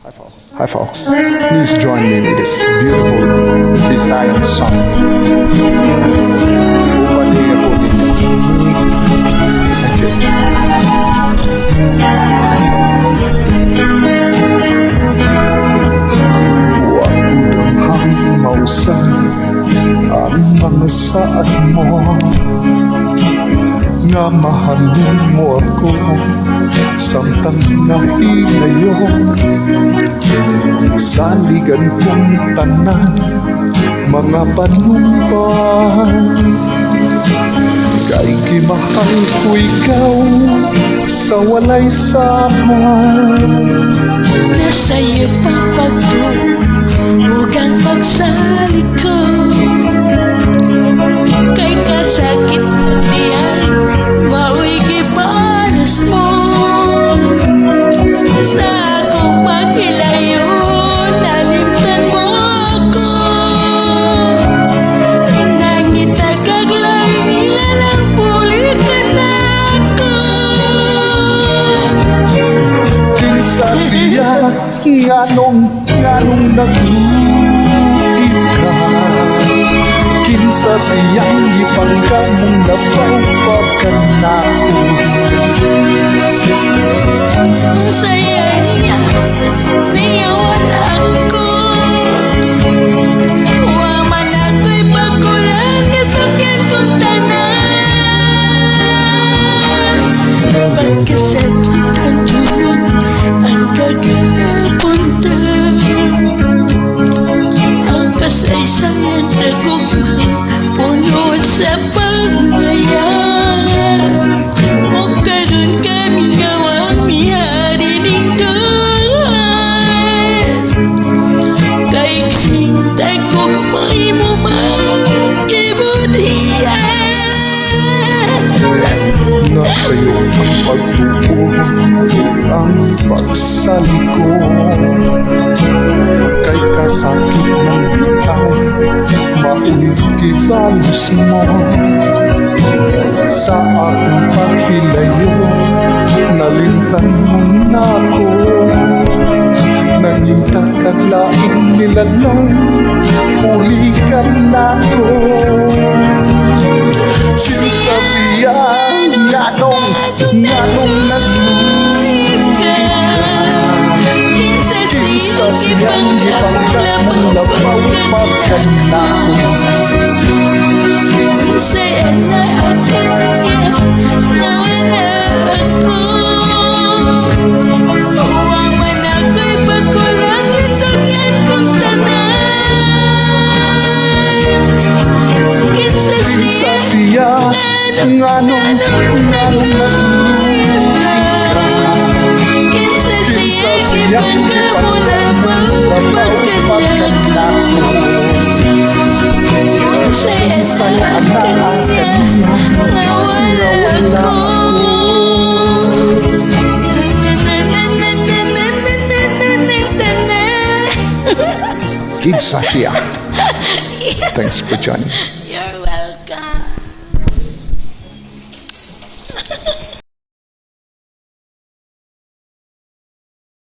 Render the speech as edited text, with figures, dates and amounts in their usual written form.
Hi folks, please join me with this beautiful Visayan song. Upadi ako ninyo. Thank you. Wakulamhang mausan ang mga saad mo, nga mahalin mo ako samtang nahilayo. Saligan kong tanan mga panumpay, kay kimahal ko ikaw sa walay saman. Nasa iyo pa pagtuog ang pagsalit ko, kay kasakit ng diyan mao'y gibalas mo. Sa akong paghilayo nalimtan mo ako, nangitagag lang ilang pulikan ako. Kinsa siya nganong nag-iip ka, kinsa siyang ipanggang mong labaw pagkanako. Ang saya niya, niyawan ako. Wa man ako'y pagkulang itugyan kong tanan. Pagkasakit ang tulog ang kagapunta, ang kasaysayan sa gugmang puno sa pagmaya. O karon kami gawang miyari ning doon, kay hintay ko may mo magkibutihan. Nasa iyo ang pagtuon, ang pagsaliko, kay kasakit ng bitay maulit kibalos mo. Sa aking paghilayo nalimtan mo na ako, naging kakaglaing nilalang pulikan nako. Kinsa siya nganong nag-iip ka, kinsa siyang gipanggang mong labaw pagkanako. Saya na akan niya nawala ako. Huwag man ako'y pagkulang itugyan kong tanan. Kinsa Siya nganong nag-iip ka, kinsa kinsa siyang siyang gipanggang mong labaw pagkanako. Saya na akan niya nawala ako. Kid Sasha. Thanks for joining.